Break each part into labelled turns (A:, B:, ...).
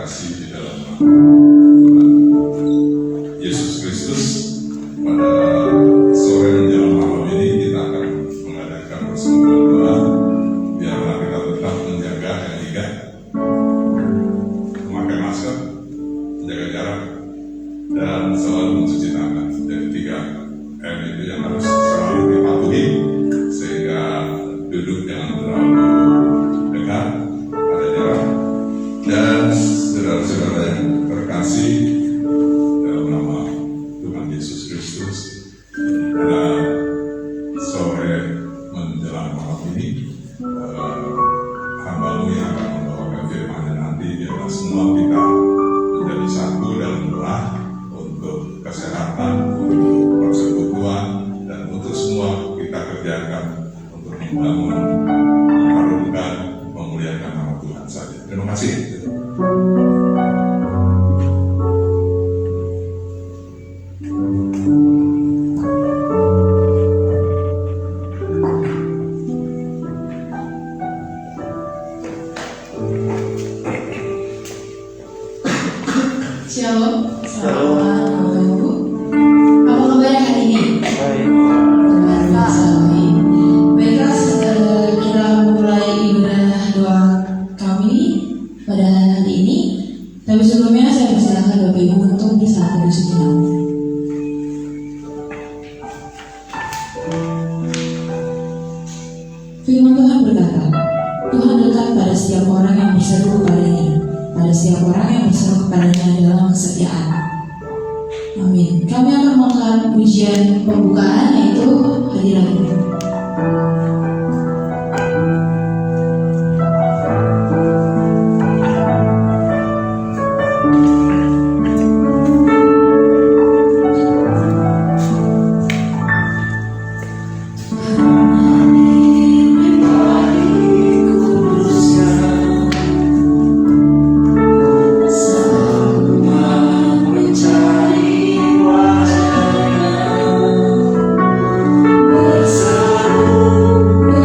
A: terkasih di dalam Yesus Kristus, pada sore menjelang malam ini kita akan mengadakan persembahan doa. Biarlah kita tetap menjaga N3, memakai masker, menjaga jarak, dan selalu mencuci tangan. Jadi 3M itu yang harus selalu dipatuhi, sehingga duduk jangan terlalu dekat, ada jarak. Dan saudara-saudara yang terkasih, dalam nama Tuhan Yesus Kristus, pada sore menjelang malam ini, hamba-Mu yang akan membawakan firman-Nya nanti, biarlah semua kita menjadi satu dalam doa untuk kesehatan, untuk persekutuan, dan untuk semua kita kerjakan untuk membangun, mengharumkan, memuliakan nama Tuhan saja. Terima kasih.
B: Shalom, selamat Bapak Ibu. Apa kabar hari ini? Luar biasa baik. Baiklah, kita mulai ibadah doa kami pada hari ini. Tapi sebelumnya saya persilakan Bapak Ibu untuk bisa teduh sejenak. Firman Tuhan berkata, Tuhan dekat pada setiap orang yang berseru kepadanya, pada setiap orang yang berseru kepadanya dalam kesetiaan. Amin. Kami akan melakukan pujian pembukaan, yaitu Hadiratmu.
C: Bersama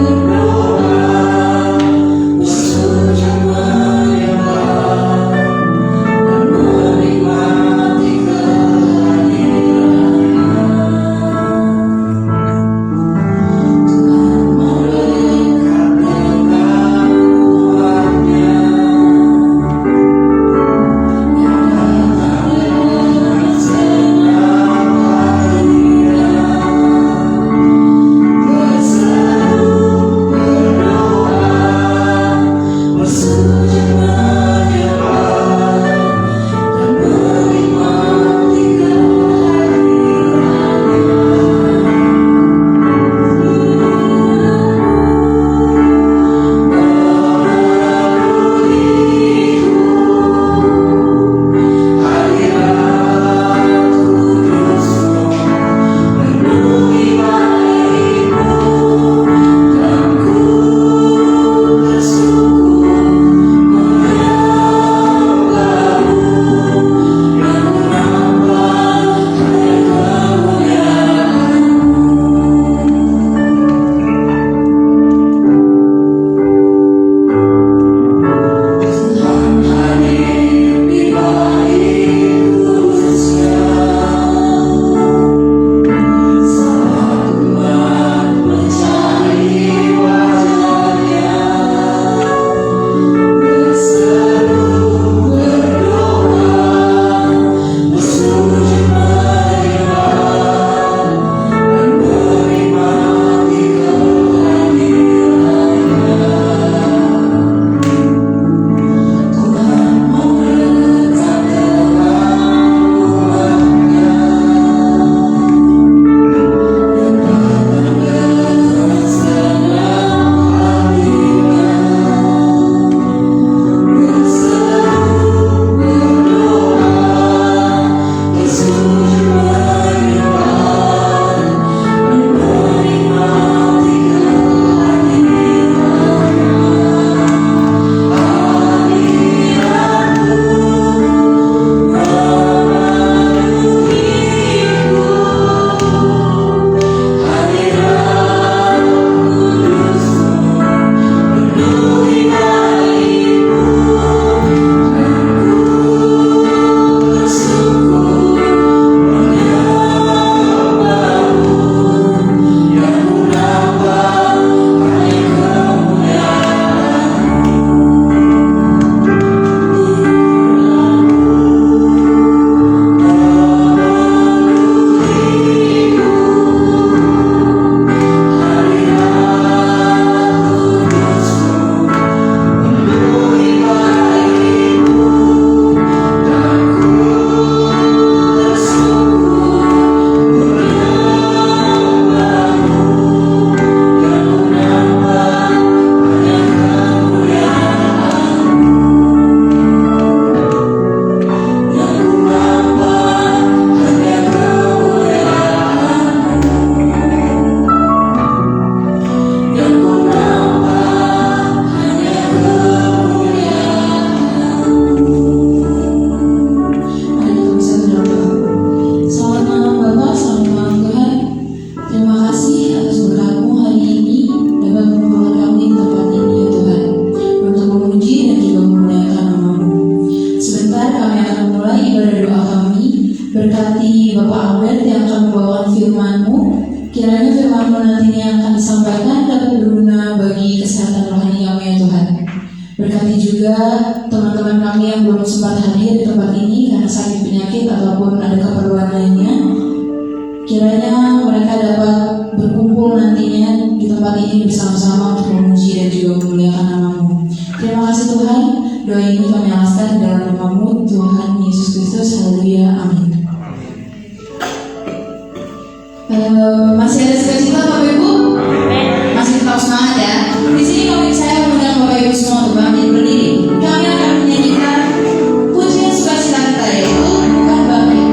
B: Bapak Albert yang akan membawakan firman-Mu. Kiranya firman-Mu nantinya yang akan disampaikan dapat berguna bagi kesehatan rohani kami ya Tuhan. Berkati juga teman-teman kami yang belum sempat hadir di tempat ini karena sakit penyakit ataupun ada keperluan lainnya. Kiranya mereka dapat berkumpul nantinya di tempat ini bersama-sama untuk memuji dan juga memuliakan nama-Mu. Terima kasih Tuhan. Doa ini kami alaskan di dalam nama-Mu Tuhan Yesus Kristus. Haleluya. Amin. Masih ada sukacita Bapak Ibu? Masih tetap semangat ya. Di sini kami saya mengundang Bapak Ibu semua untuk bangkit berdiri. Kami akan menyanyikan pujian sukacita kita yaitu Bukan Bangkit.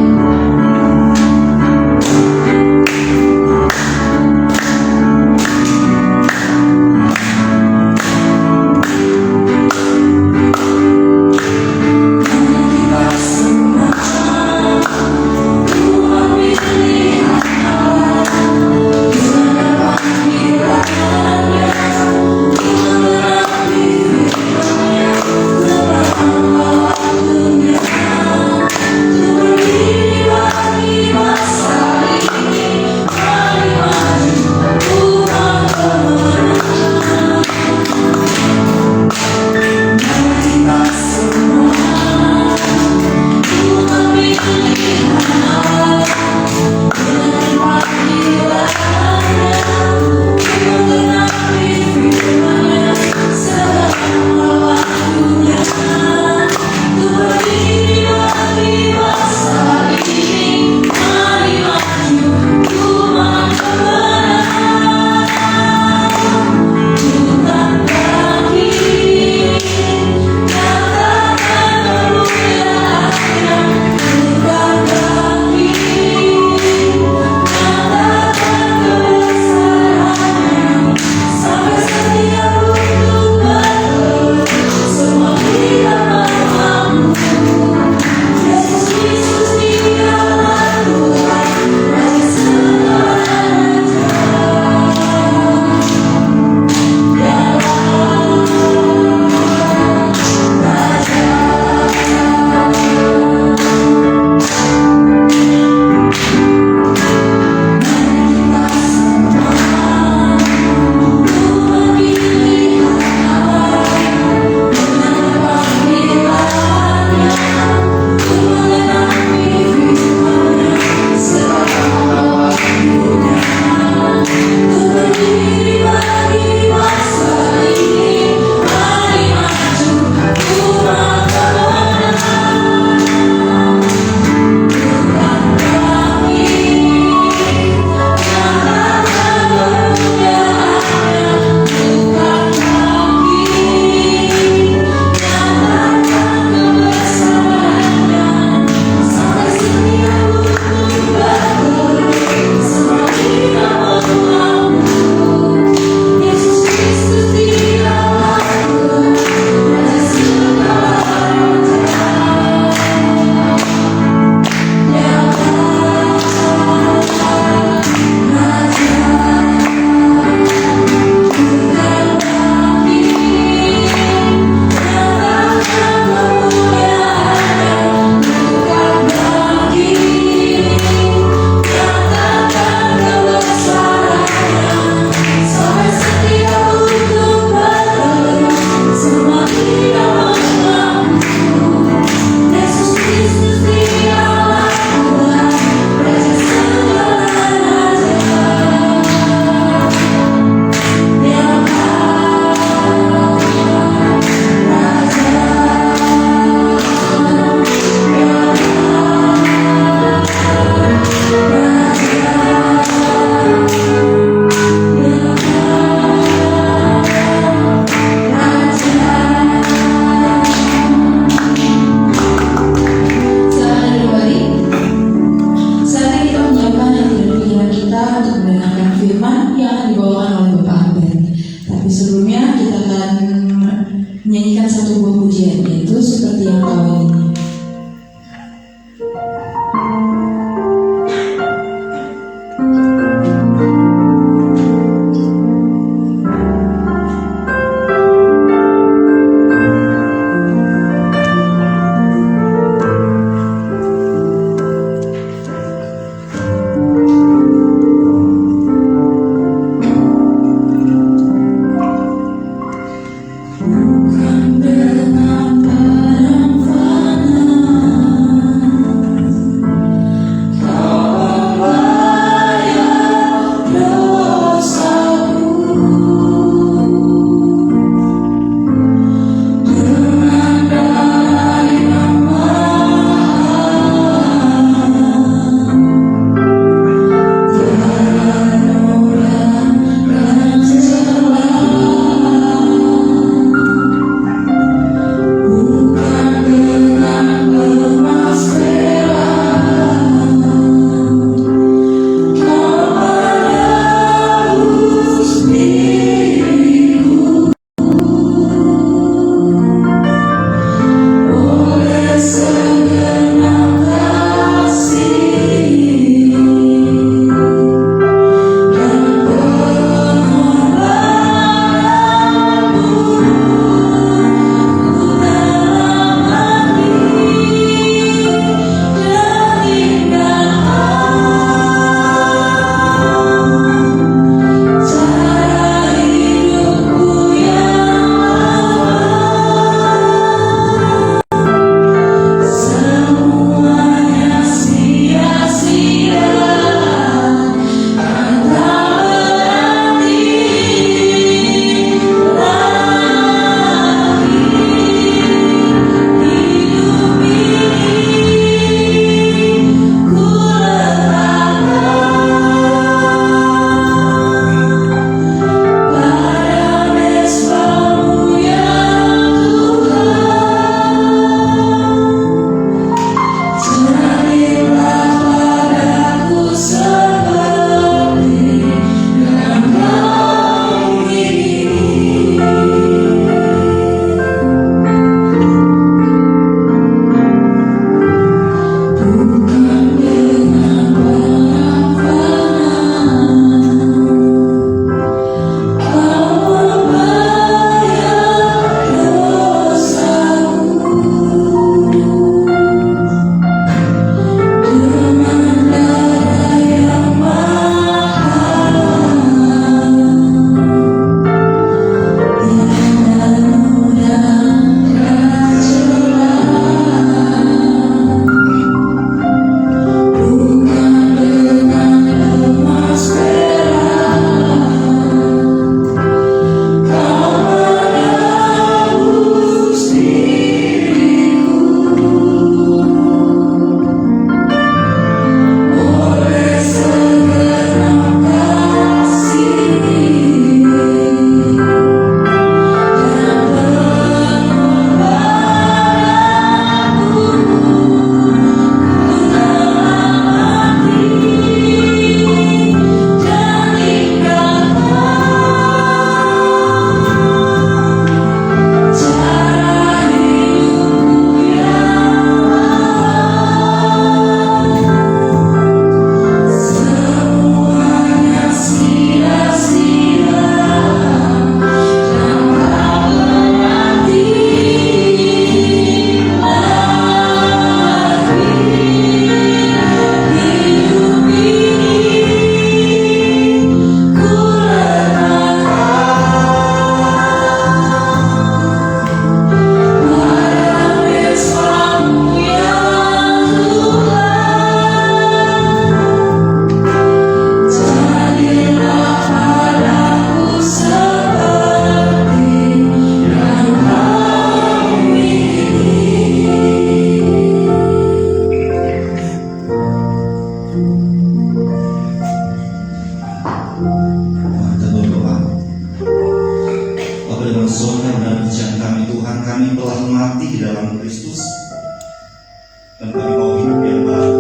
C: dan kami mau hidup yang baru.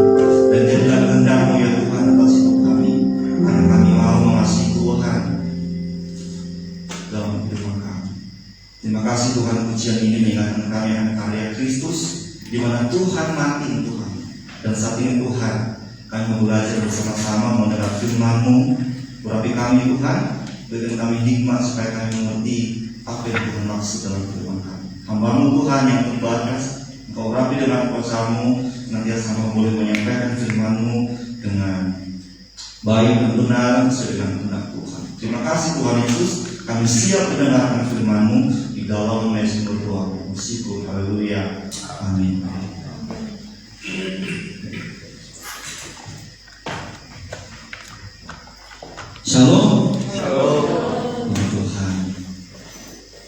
C: Dan jadilah kehendak-Mu ya Tuhan atas hidup kami, karena kami mau mengasihi Tuhan dalam hidup kami. Terima kasih Tuhan, pujian ini mengingatkan kami akan karya Kristus, di mana Tuhan mati untuk kami. Dan saat ini Tuhan, kami mau belajar bersama-sama mendengar firman-Mu. Urapi kami Tuhan, berikan kami hikmat supaya kami mengerti apa yang Tuhan maksud dalam firman kami. Hamba-Mu Tuhan yang terbatas, Engkau urapi dengan kuasa-Mu, senantiasa boleh menyampaikan firman-Mu dengan baik dan benar sesuai dengan kehendak Tuhan. Terima kasih Tuhan Yesus, kami siap mendengarkan firman-Mu di dalam nama Yesus berdoa. Bersyukur, haleluya, amin. Shalom. Puji Tuhan.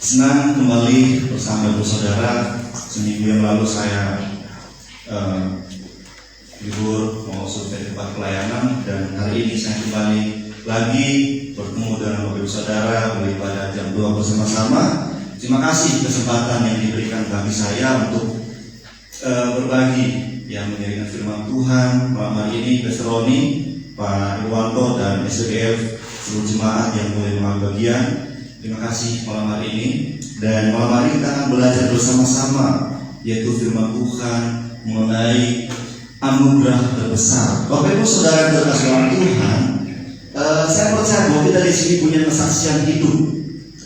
C: Senang kembali bersama ibu saudara. Seminggu yang lalu saya libur mau survei tempat pelayanan, dan hari ini saya kembali lagi bertemu dengan bapak ibu saudara beribadah jam 2 bersama-sama. Terima kasih kesempatan yang diberikan bagi saya untuk berbagi yang menjadikan firman Tuhan malam hari ini. Pastor Roni, Pak Irwanto dan SDF seluruh jemaat yang boleh mengambil bagian, terima kasih malam hari ini. Dan malam hari kita akan belajar bersama-sama, yaitu firman Tuhan mengenai anugerah terbesar. Bapak Ibu Saudara yang terkasih dalam Tuhan, saya percaya bahwa kita di sini punya kesaksian hidup.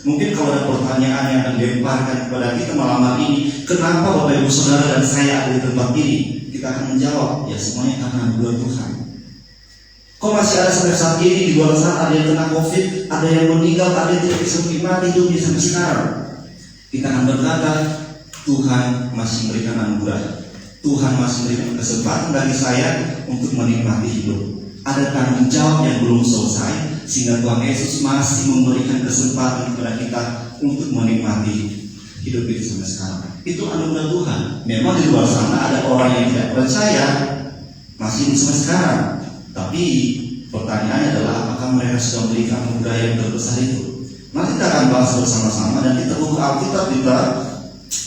C: Mungkin kalau ada pertanyaan yang akan dilemparkan kepada kita malam hari ini, kenapa Bapak Ibu Saudara dan saya ada di tempat ini, kita akan menjawab, ya semuanya karena anugerah Tuhan. Kok masih ada sampai saat ini di luar sana ada yang kena COVID, ada yang meninggal, ada yang tidak bisa menikmati hidupnya sampai sekarang. Kita akan berkata, Tuhan masih memberikan anugerah. Tuhan masih memberikan kesempatan bagi saya untuk menikmati hidup. Ada tanggung jawab yang belum selesai, sehingga Tuhan Yesus masih memberikan kesempatan kepada kita untuk menikmati hidup itu sampai sekarang. Itu anugerah Tuhan. Memang di luar sana ada orang yang tidak percaya, masih hidup sampai sekarang. Tapi pertanyaannya adalah apakah mereka sudah memberikan anugerah yang terbesar itu? Nanti kita akan bahas bersama-sama, dan kita buka Alkitab kita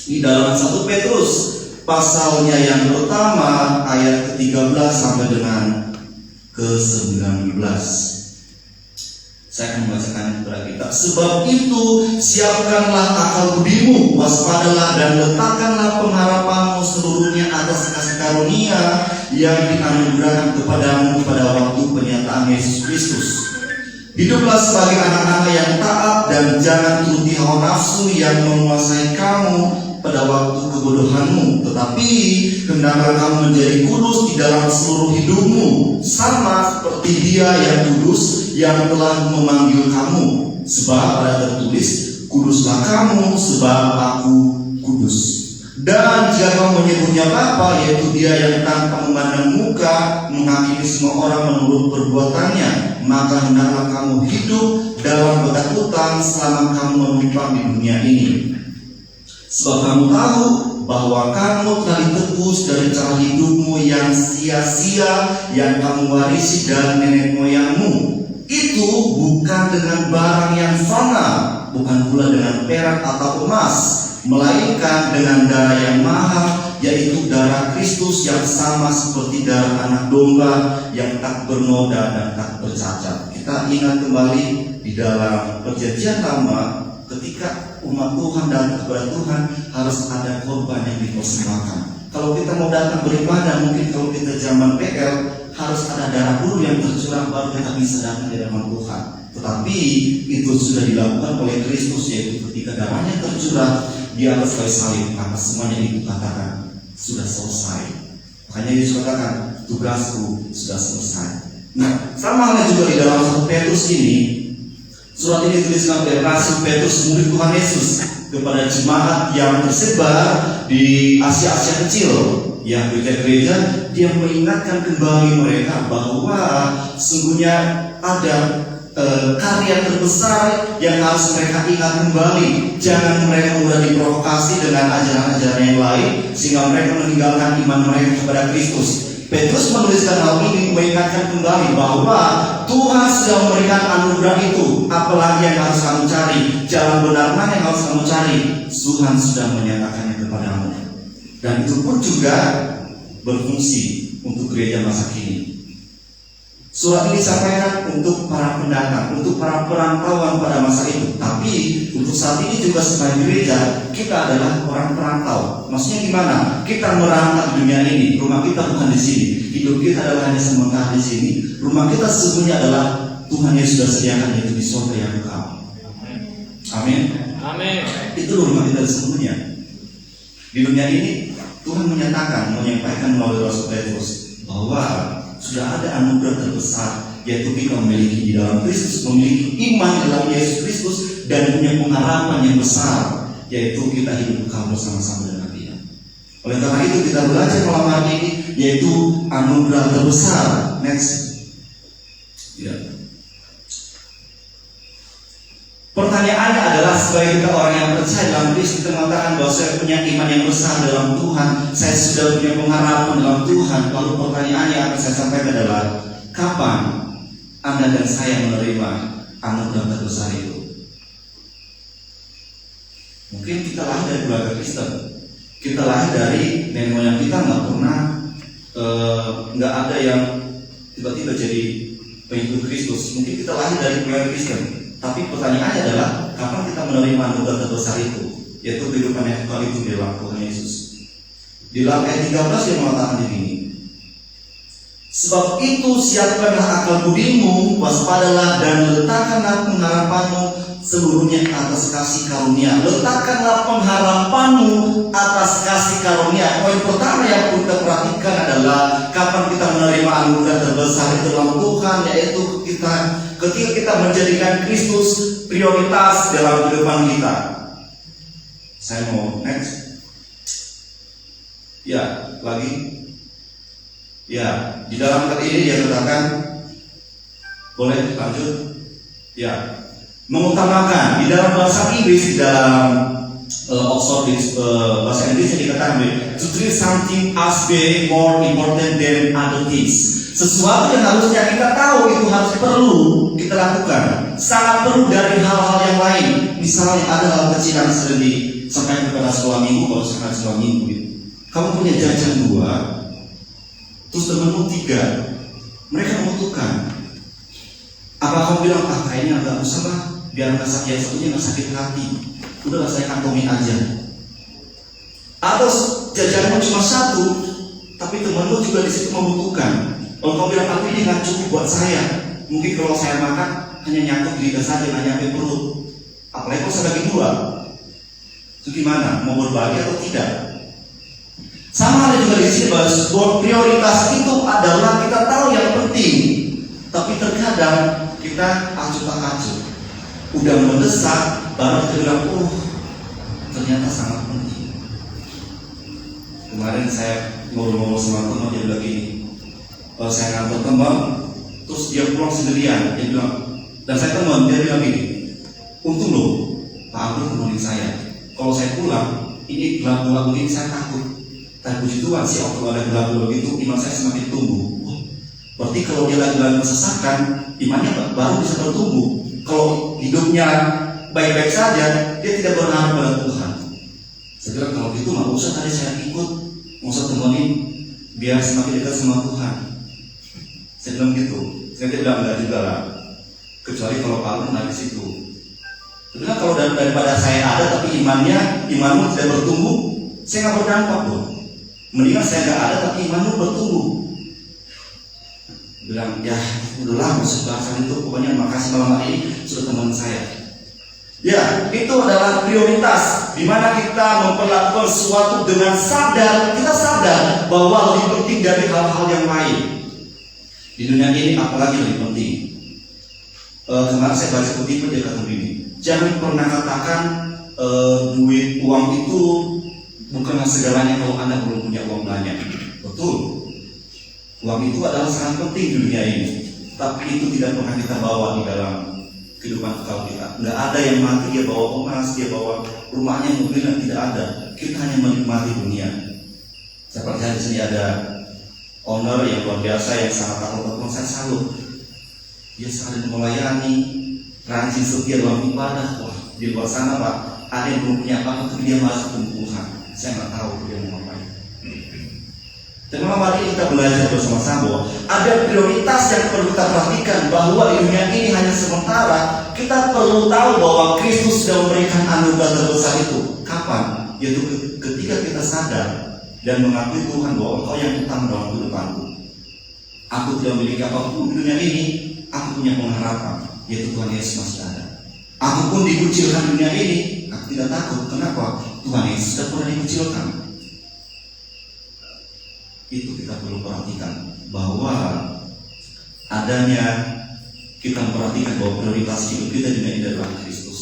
C: di dalam 1 Petrus pasalnya yang pertama ayat ke-13 sampai dengan ke-19. Saya akan membacakan kepada kita. Sebab itu siapkanlah akal budimu, waspadalah dan letakkanlah pengharapanmu seluruhnya atas kasih karunia yang dianugerahkan kepadamu pada waktu penyataan Yesus Kristus. Hiduplah sebagai anak-anak yang taat, dan jangan turuti hawa nafsu yang menguasai kamu pada waktu kebodohanmu, tetapi hendaklah kamu menjadi kudus di dalam seluruh hidupmu, sama seperti Dia yang kudus yang telah memanggil kamu. Sebab ada tertulis, kuduslah kamu sebab aku kudus. Dan jika kamu menyebutnya Bapa, yaitu Dia yang tanpa memandang muka menghakimi semua orang menurut perbuatannya, maka hendaklah kamu hidup dalam ketakutan selama kamu menumpang di dunia ini. Sebab kamu tahu bahwa kamu telah ditebus dari cara hidupmu yang sia-sia yang kamu warisi dari nenek moyangmu. Itu bukan dengan barang yang fana, bukan pula dengan perak atau emas, melainkan dengan darah yang mahal, yaitu darah Kristus yang sama seperti darah anak domba yang tak bernoda dan tak bercacat. Kita ingat kembali di dalam Perjanjian Lama, ketika umat Tuhan datang kepada Tuhan harus ada korban yang dipersembahkan. Kalau kita mau datang beribadah, mungkin kalau kita zaman PL harus ada darah dulu yang tercurah baru kita bisa datang di hadapan Tuhan. Tetapi itu sudah dilakukan oleh Kristus, yaitu ketika darahnya tercurah di atas kayu salib, maka semuanya itu katakan sudah selesai. Makanya Yesus katakan tugasku sudah selesai. Nah, sama halnya juga di dalam 1 Petrus ini. Surat ini dituliskan oleh Rasul Petrus, murid Tuhan Yesus, kepada jemaat yang tersebar di Asia kecil, yang gereja-gereja. Dia mengingatkan kembali mereka bahwa sungguhnya ada karya terbesar yang harus mereka ingat kembali. Jangan mereka mudah diprovokasi dengan ajaran-ajaran yang lain, sehingga mereka meninggalkan iman mereka kepada Kristus. Petrus menuliskan hal ini mengingatkan kembali bahwa Tuhan sudah memberikan anugerah itu. Apalagi yang harus kamu cari? Jalan benar mana yang harus kamu cari? Tuhan sudah menyatakannya kepadamu. Dan itu pun juga berfungsi untuk gereja masa kini. Surat ini disampaikan untuk para pendatang, untuk para perantauan pada masa itu. Tapi untuk saat ini juga sebagai gereja, kita adalah orang perantau. Maksudnya gimana? Kita merantau di dunia ini. Rumah kita bukan di sini. Hidup kita adalah hanya sementara di sini. Rumah kita sesungguhnya adalah Tuhan yang sudah sediakan, yaitu di surga yang kekal. Amin.
D: Amin.
C: Itu rumah kita sesungguhnya. Di dunia ini Tuhan menyatakan, menyampaikan melalui Rasul Petrus bahwa sudah ada anugerah terbesar, yaitu kita memiliki di dalam Kristus, memiliki iman dalam Yesus Kristus, dan punya pengharapan yang besar, yaitu kita hidup kekal bersama-sama dengan Dia. Oleh karena itu kita belajar malam hari ini, yaitu anugerah terbesar. Next. Ya. Pertanyaannya adalah, sebagai kita orang yang percaya dalam Kristus, kita mengatakan bahwa saya punya iman yang besar dalam Tuhan, saya sudah punya pengharapan dalam Tuhan. Lalu pertanyaannya yang akan saya sampaikan adalah, kapan Anda dan saya menerima anugerah terbesar itu? Mungkin kita lahir dari keluarga Kristen, kita lahir dari nenek moyang kita nggak pernah, nggak ada yang tiba-tiba jadi pengikut Kristus. Mungkin kita lahir dari keluarga Kristen. Tapi pertanyaannya adalah, kapan kita menerima anugerah terbesar itu, yaitu kehidupan yang kekal itu di dalam Tuhan Yesus. Di dalam ayat 13 dia mengatakan begini, sebab itu siapkanlah akal budimu, waspadalah dan letakkanlah pengharapanmu seluruhnya atas kasih karunia. Letakkanlah pengharapanmu atas kasih karunia. Poin pertama yang perlu kita perhatikan adalah, kapan kita menerima anugerah terbesar itu dalam Tuhan, yaitu ketika kita menjadikan Kristus prioritas dalam kehidupan kita. Saya mau next. Ya, lagi. Ya, di dalam kata ini dia katakan, boleh lanjut. Ya, mengutamakan. Di dalam bahasa Inggris, di dalam Oxford bahasa Inggris dikatakan to treat something as being more important than other things. Sesuatu yang harusnya kita tahu itu harus perlu kita lakukan, sangat perlu dari hal-hal yang lain. Misalnya ada hal kecil yang sering disampaikan kepada sekolah minggu, kalau sekarang sekolah minggu gitu. Kamu punya jajan 2, terus temanmu 3, mereka membutuhkan. Apa kamu bilang, kayaknya nggak usah lah, biar nggak sakit, yang satunya nggak sakit hati, udahlah saya kantongin aja. Atau jajanmu cuma 1, tapi temanmu juga di situ membutuhkan. Kalau kamu bilang, aku ini nggak cukup buat saya, mungkin kalau saya makan hanya nyangkut di lidah saja, nggak nyampe perut. Apalagi kalau saya bagi 2, itu gimana? Mau berbagi atau tidak? Sama halnya juga di sini, bahwa prioritas itu adalah kita tahu yang penting, tapi terkadang kita acuh tak acuh. Udah mendesak, baru kita bilang, ternyata sangat penting. Kemarin saya ngobrol-ngobrol sama teman, dia bilang gini, saya ngantor teman, terus dia pulang sendirian. Dia bilang, dan saya teman, dia bilang gini, untung loh Pak Abdul temenin saya. Kalau saya pulang, ini gelap-gelap begini saya takut. Tapi puji Tuhan sih, waktu ada gelap-gelap itu iman saya semakin tumbuh. Berarti kalau dia lagi mensesakan, imannya baru bisa bertumbuh. Kalau hidupnya baik-baik saja, dia tidak berharap pada Tuhan. Saya bilang, kalau gitu nggak usah tadi saya ikut, nggak usah temenin, biar semakin dekat sama Tuhan. Saya bilang gitu. Saya bilang enggak juga lah, kecuali kalau Pak Alun di situ. Sebenarnya kalau daripada saya ada tapi imanmu tidak bertumbuh, saya nggak berdampak dong. Mendingan saya nggak ada tapi imanmu bertumbuh. Bilang, ya udahlah nggak usah bahasan itu, pokoknya makasih malam hari ini sudah teman saya. Ya, itu adalah prioritas, di mana kita memperlakukan sesuatu dengan sadar. Kita sadar bahwa lebih penting dari hal-hal yang lain. Di dunia ini apalagi lebih penting. Kemarin saya baca kutipan dia kata begini, jangan pernah katakan duit uang itu bukanlah segalanya kalau Anda belum punya uang banyak. Betul, uang itu adalah sangat penting di dunia ini, tapi itu tidak pernah kita bawa di dalam kehidupan kekal kita. Nggak ada yang mati dia bawa emas, dia bawa rumahnya, mobilnya, tidak ada. Kita hanya menikmati dunia. Saya percaya di sini ada owner yang luar biasa yang sangat takut, saya salut. Dia saling melayani, rajin setia dalam ibadah. Wah, di luar sana Pak, ada yang belum punya apa-apa, tapi dia masuk ke Tuhan. Saya nggak tahu dia mau ngapain. Dan malam hari ini kita belajar bersama-sama bahwa ada prioritas yang perlu kita perhatikan, bahwa dunia ini hanya sementara. Kita perlu tahu bahwa Kristus sudah memberikan anugerah terbesar itu. Kapan? Yaitu ketika kita sadar dan mengakui Tuhan bahwa Engkau yang utama dalam kehidupanku. Aku tidak memiliki apapun di dunia ini. Aku punya pengharapan, yaitu Tuhan Yesus masih ada. Aku pun dikucilkan dunia ini. Aku tidak takut. Kenapa? Tuhan Yesus sudah pernah dikucilkan. Itu kita perlu perhatikan, bahwa adanya kita memperhatikan bahwa prioritas hidup kita dunia ini adalah Kristus.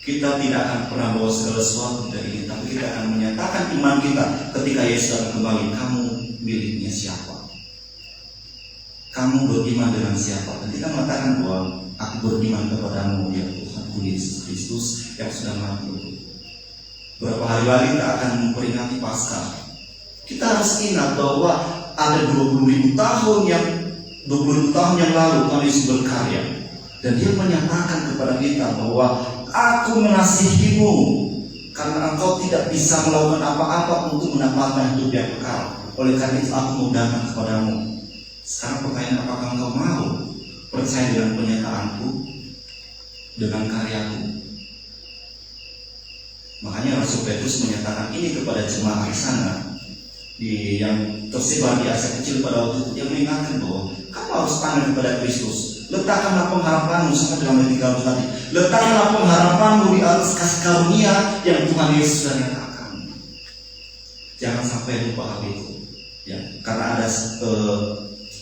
C: Kita tidak akan pernah bawa segala sesuatu dari ini, tapi kita akan menyatakan iman kita ketika Yesus akan kembali. Kamu miliknya siapa? Kamu beriman dengan siapa? Dan kita mengatakan bahwa aku beriman kepadamu, ya Tuhanku Yesus Kristus yang sudah mati untuk. Beberapa hari lagi kita akan memperingati Paskah. Kita harus ingat bahwa ada 20.000 tahun yang lalu Tuhan Yesus berkarya, dan Dia menyatakan kepada kita bahwa aku mengasihimu karena engkau tidak bisa melakukan apa-apa untuk mendapatkan hidup yang kekal. Oleh karena itu aku mau datang kepadamu. Sekarang pertanyaan, apakah engkau mau percaya dengan pernyataanku, dengan karyaku? Makanya Rasul Petrus menyatakan ini kepada jemaat di sana, yang tersebar di Asia Kecil pada waktu itu. Dia mengingatkan bahwa kamu harus pandang kepada Kristus. Letakkanlah pengharapanmu, sama dengan ayat 30 tadi. Letakkanlah pengharapanmu di atas kasih karunia yang Tuhan Yesus sudah nyatakan. Jangan sampai lupa hal itu, ya. Karena ada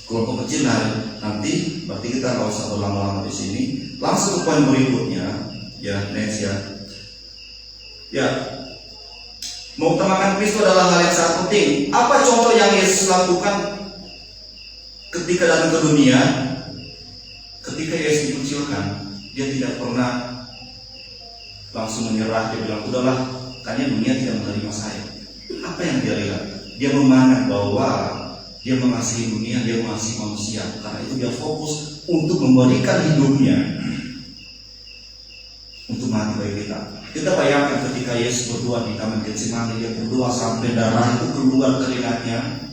C: kelompok kecil nanti, berarti kita nggak usah berlama-lama di sini. Langsung ke poin berikutnya, ya, next ya. Ya, mengutamakan Kristus adalah hal yang sangat penting. Apa contoh yang Yesus lakukan ketika datang ke dunia? Ketika Yesus dikucilkan, Dia tidak pernah langsung menyerah. Dia bilang, udahlah, karena dunia tidak menerima saya. Apa yang Dia lihat? Dia memandang bahwa Dia mengasihi dunia, Dia mengasihi manusia. Karena itu Dia fokus untuk memberikan hidupnya untuk mati bagi kita. Kita bayangkan ketika Yesus berdoa di Taman Getsemani, Dia berdoa sampai darah itu keluar keringatnya.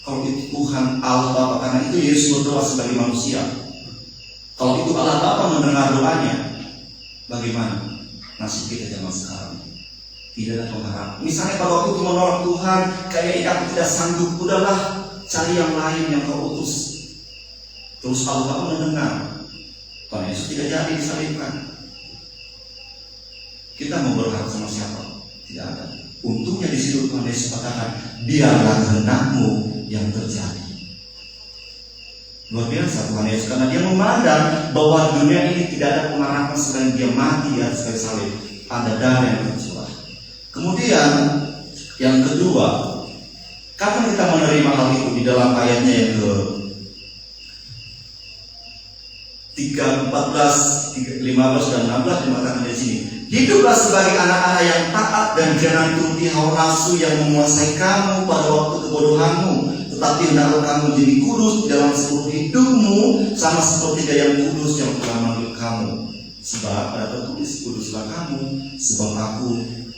C: Kalau itu Tuhan Allah Bapa, karena itu Yesus berdoa sebagai manusia. Kalau itu Allah Bapa mendengar doanya, bagaimana nasib kita zaman sekarang? Tidak ada pengharapan. Misalnya pada waktu itu menolak Tuhan, kayaknya aku tidak sanggup, udahlah cari yang lain yang Kau utus. Terus Allah Bapa mendengar, Tuhan Yesus tidak jadi disalibkan. Kita mau berharap sama siapa? Tidak ada. Untungnya di situ Tuhan Yesus katakan, biarlah kehendakmu yang terjadi. Luar biasa Tuhan Yesus, karena Dia memandang bahwa dunia ini tidak ada pengharapan selain Dia mati di atas kayu salib. Ada darah yang tercurah. Kemudian yang kedua, kapan kita menerima hal itu? Di dalam ayatnya yang ke 3, 14, 15 dan 16 dimatakan di sini. Hiduplah sebagai anak-anak yang taat dan jangan turuti hawa nafsu yang menguasai kamu pada waktu kebodohanmu. Tetapi hendaklah kamu menjadi kudus dalam seluruh hidupmu, sama seperti Dia yang kudus yang telah memanggil kamu. Sebab ada tertulis, kuduslah kamu, sebab aku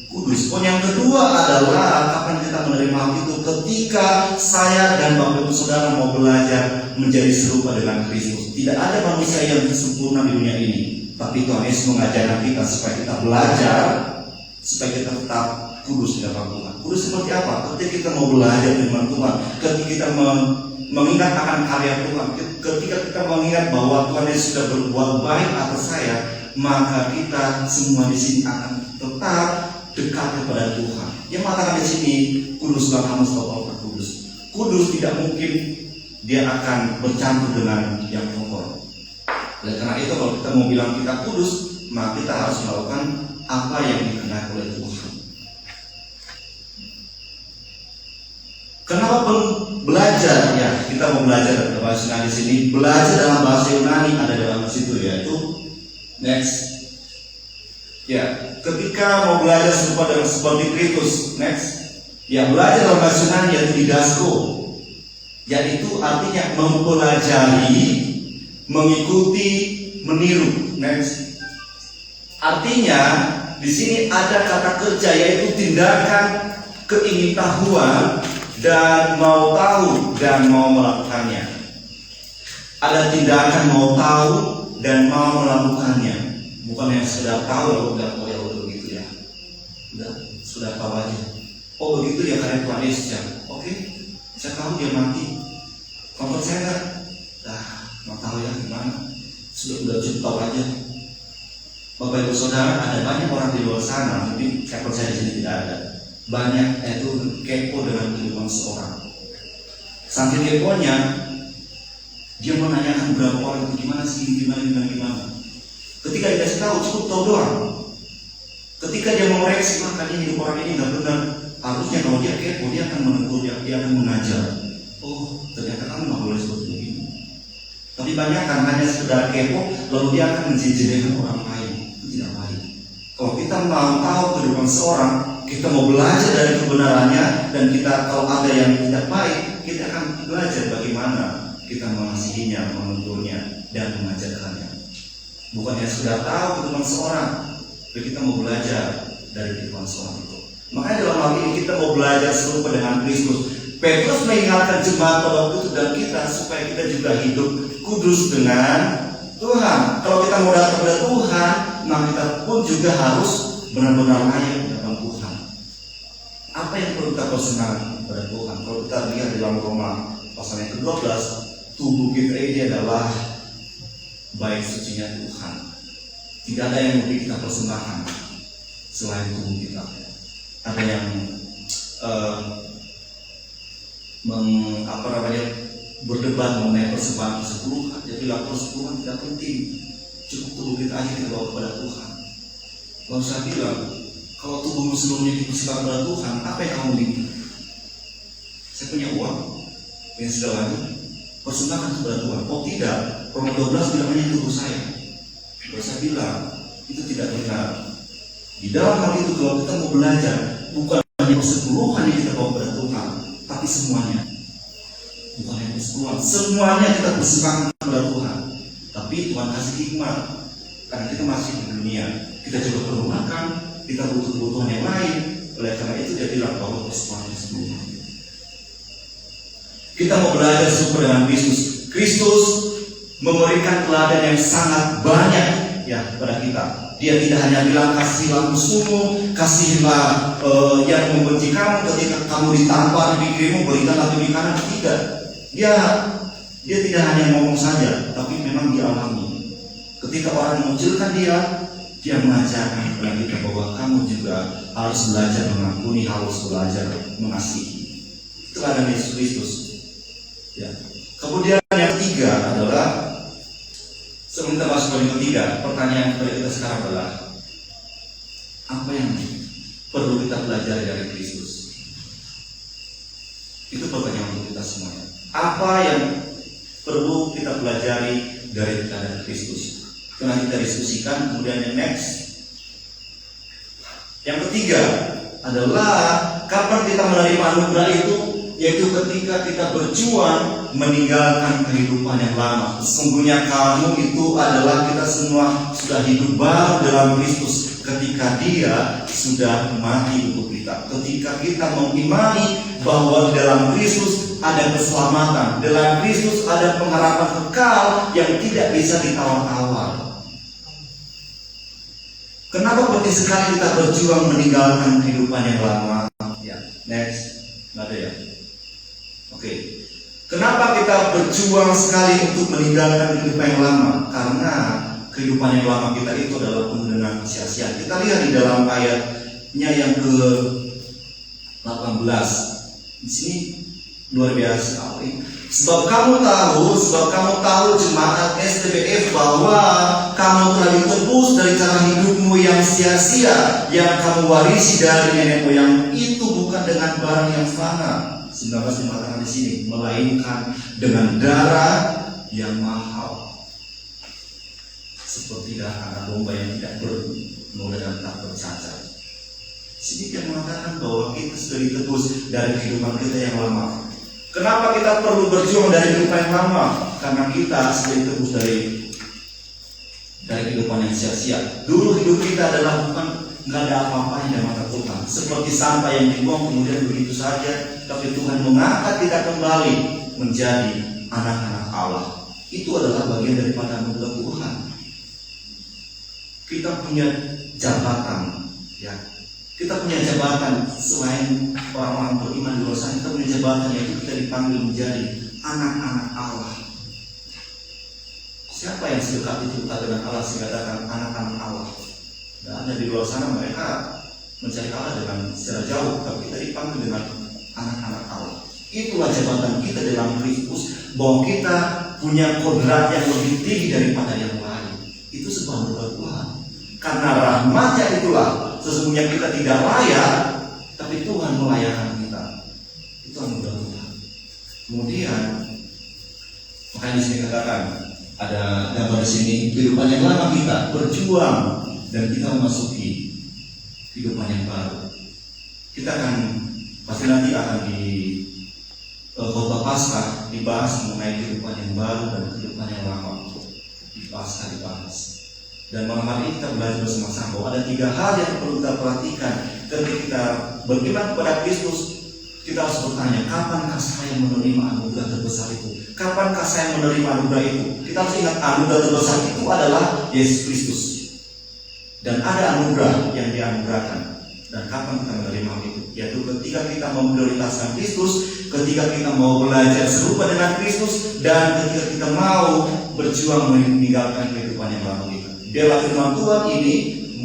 C: kudus. Poin yang kedua adalah kapan kita menerima hal itu? Ketika saya dan Bapak Ibu Saudara mau belajar menjadi serupa dengan Kristus. Tidak ada manusia yang sempurna di dunia ini, tapi Tuhan Yesus mengajarkan kita supaya kita belajar, supaya kita tetap kudus di dalam Tuhan. Kudus seperti apa? Ketika kita mau belajar firman Tuhan, ketika kita mengingat akan karya Tuhan, ketika kita mengingat bahwa Tuhan Yesus sudah berbuat baik atas saya, maka kita semua di sini akan tetap dekat kepada Tuhan. Yang mengatakan di sini, kuduslah kamu sebab Allah kudus. Kudus tidak mungkin dia akan bercampur dengan yang kotor. Oleh karena itu kalau kita mau bilang kita kudus, maka kita harus melakukan apa yang dikehendaki oleh Tuhan. Kenapa belajar? Ya, kita mau belajar dalam bahasa Yunani di sini. Belajar dalam bahasa Yunani ada dalam situ, yaitu next. Ya, ketika mau belajar seperti Kristus, next. Ya, belajar dalam bahasa Yunani yaitu didasko. Yaitu artinya mempelajari, mengikuti, meniru. Next. Artinya di sini ada kata kerja yaitu tindakan keingintahuan dan mau tahu dan mau melakukannya. Ada tindakan mau tahu dan mau melakukannya. Bukan yang sudah tahu lalu udah udah begitu ya. Udah sudah tahu aja. Oh begitu ya karena Tuhan Yesus ya. Oke, saya tahu dia mati. Kalau saya enggak, mau tahu ya gimana? Sudah cukup tahu aja. Bapak Ibu Saudara, ada banyak orang di luar sana, mungkin saya percaya di sini tidak ada. Banyak itu kepo dengan kehidupan seorang. Saking keponya, dia menanyakan berapa orang itu gimana sih, gimana. Ketika dikasih tahu cukup tahu doang. Ketika dia mau reaksi, makanya hidup orang ini nggak benar. Harusnya kalau dia kepo, dia akan menegur, dia akan mengajar. Oh, ternyata kamu nggak boleh seperti ini. Tapi banyak kan hanya sekedar kepo, lalu dia akan menjijikkan orang lain. Itu tidak baik. Kalau kita mau tahu kehidupan seorang, kita mau belajar dari kebenarannya, dan kita kalau ada yang tidak baik, kita akan belajar bagaimana kita mengasihinya, menegurnya, dan mengajarkannya. Bukannya sudah tahu kehidupan seorang, tapi kita mau belajar dari kehidupan seorang itu. Makanya dalam hal ini kita mau belajar serupa dengan Kristus. Petrus mengingatkan jemaat pada waktu itu dan kita supaya kita juga hidup kudus dengan Tuhan. Kalau kita mau datang kepada Tuhan, maka kita pun juga harus benar-benar layak di depan Tuhan. Apa yang perlu kita persembahkan kepada Tuhan? Kalau kita lihat di dalam Roma pasal yang ke-12, tubuh kita ini adalah bait sucinya Tuhan. Tidak ada yang lebih kita persembahkan selain tubuh kita. Ada yang berdebat mengenai persembahan persepuluhan. Dia bilang persepuluhan tidak penting, cukup tubuh kita aja kita bawa kepada Tuhan. Lalu saya bilang, kalau tubuhmu seluruhnya dipersembahkan kepada Tuhan, apa yang kamu miliki? Saya punya uang, punya segalanya, persembahkan kepada Tuhan. Oh tidak, Roma 12 bilang hanya tubuh saya. Lalu saya bilang, itu tidak benar. Di dalam hal itu kalau kita mau belajar, bukan hanya persepuluhan yang kita bawa kepada Tuhan, tapi semuanya. Bukan hanya persepuluhan, semuanya kita persembahkan kepada Tuhan. Tapi Tuhan kasih hikmat, karena kita masih di dunia, kita juga perlu makan, kita butuh kebutuhan yang lain. Oleh karena itu dia bilang bahwa persembahkan semuanya. Kita mau belajar serupa dengan Kristus. Kristus memberikan teladan yang sangat banyak ya kepada kita. Dia tidak hanya bilang kasihlah musuhmu, kasihlah yang membenci kamu ketika kamu ditampar di kirimu, berikan atau di kanan. Tidak. Dia tidak hanya ngomong saja, tapi memang dialami. Ketika orang mengucilkan dia mengajarkan kepada kita bahwa kamu juga harus belajar mengampuni, harus belajar mengasihi. Itulah dari Yesus Kristus. Ya. Kemudian yang ketiga adalah, sebelum kita masuk ke yang ketiga, pertanyaan kepada kita sekarang adalah apa yang perlu kita pelajari dari Kristus? Itu pertanyaan untuk kita semuanya. Apa yang perlu kita pelajari dari Kristus? Karena kita diskusikan. Kemudian yang next, yang ketiga adalah kapan kita menerima anugerah itu, yaitu ketika kita berjuang meninggalkan kehidupan yang lama. Sesungguhnya kamu itu adalah, kita semua sudah hidup baru dalam Kristus ketika Dia sudah mati untuk kita. Ketika kita mengimani bahwa di dalam Kristus ada keselamatan, dalam Kristus ada pengharapan kekal yang tidak bisa ditawar-tawar. Kenapa penting sekali kita berjuang meninggalkan kehidupan yang lama? Ya, next, nggak ada ya. Oke. Kenapa kita berjuang sekali untuk meninggalkan kehidupan yang lama? Karena kehidupan yang lama kita itu adalah penuh dengan sia-sia. Kita lihat di dalam ayatnya yang ke-18. Di sini luar biasa. Sebab kamu tahu jemaat STBF bahwa kamu telah ditebus dari cara hidupmu yang sia-sia yang kamu warisi dari nenek moyang itu, bukan dengan barang yang fana. 19 dikatakan di sini, melainkan dengan darah yang mahal, seperti darah anak domba yang tidak bernoda dan tak bercacat. Sini dia mengatakan bahwa kita sudah ditebus dari kehidupan kita yang lama. Kenapa kita perlu berjuang dari kehidupan yang lama? Karena kita sudah ditebus dari kehidupan yang sia-sia. Dulu hidup kita adalah bukan nggak ada apa-apanya di mata Tuhan. Seperti sampah yang dibuang kemudian begitu saja, tapi Tuhan mengangkat kita kembali menjadi anak-anak Allah. Itu adalah bagian daripada anugerah Tuhan. Kita punya jabatan, ya. Kita punya jabatan selain orang-orang beriman di luar sana. Kita punya jabatan yaitu kita dipanggil menjadi anak-anak Allah. Siapa yang sedekat itu dengan Allah sehingga datang anak-anak Allah? Dan ada di luar sana mereka mencari Allah dengan secara jauh, tapi kita dipanggil dengan anak-anak Allah. Itulah jabatan kita dalam Kristus, bahwa kita punya kodrat yang lebih tinggi daripada yang lain. Itu sebuah anugerah Tuhan. Karena rahmatnya itulah sesungguhnya kita tidak layak, tapi Tuhan melayakkan kita. Itu anugerah Tuhan. Kemudian makanya di sini katakan ada gambar di sini, kehidupan yang lama kita berjuang dan kita memasuki kehidupan yang baru. Kita akan pasti nanti akan di khotbah Paskah dibahas mengenai kehidupan yang baru dan kehidupan yang lama. Di Paskah dibahas. Dan malam hari ini kita belajar bersama-sama bahwa ada 3 hal yang perlu kita perhatikan ketika kita beriman kepada Kristus. Kita harus bertanya, kapankah saya menerima anugerah terbesar itu? Kapankah saya menerima anugerah itu? Kita harus ingat anugerah terbesar itu adalah Yesus Kristus. Dan ada anugerah yang dianugerahkan. Dan kapan kita menerima itu? Yaitu ketika kita memprioritaskan Kristus, ketika kita mau belajar serupa dengan Kristus, dan ketika kita mau berjuang meninggalkan kehidupan yang lama kita. Biarlah firman Tuhan ini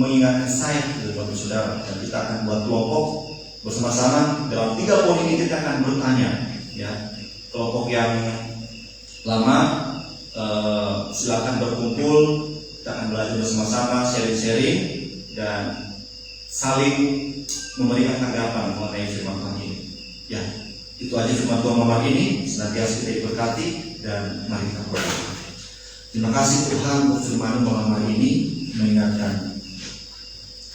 C: mengingatkan saya dan bagi saudara, dan kita akan buat kelompok bersama-sama. Dalam 3 poin ini kita akan bertanya, ya. Kelompok yang lama silakan berkumpul, kita akan belajar bersama-sama, sharing-sharing dan saling memberikan tanggapan mengenai firman Tuhan ini. Ya, itu aja firman Tuhan malam ini. Senantiasa kita diberkati dan mari kita berdoa. Terima kasih Tuhan untuk firman malam hari ini, mengingatkan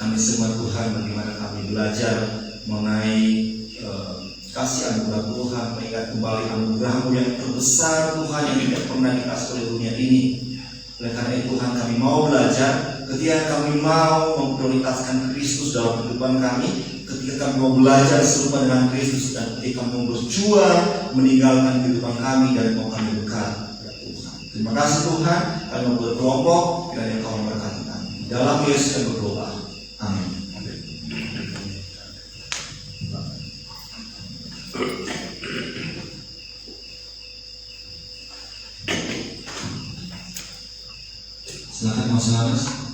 C: kami semua Tuhan bagaimana kami belajar mengenai kasih anugerah Tuhan, mengingat kembali anugerah-Mu yang terbesar Tuhan yang tidak pernah dikasih oleh dunia ini. Oleh karena itu Tuhan, kami mau belajar ketika kami mau memprioritaskan Kristus dalam kehidupan kami, ketika kami mau belajar serupa dengan Kristus, dan ketika kami mau berjuang meninggalkan kehidupan kami dan mau kami dekat. Terima kasih Tuhan, kami mau berkelompok, kiranya Kau memberkati kami. Dalam Yesus kami berdoa. Amin. Silakan Mas Laras.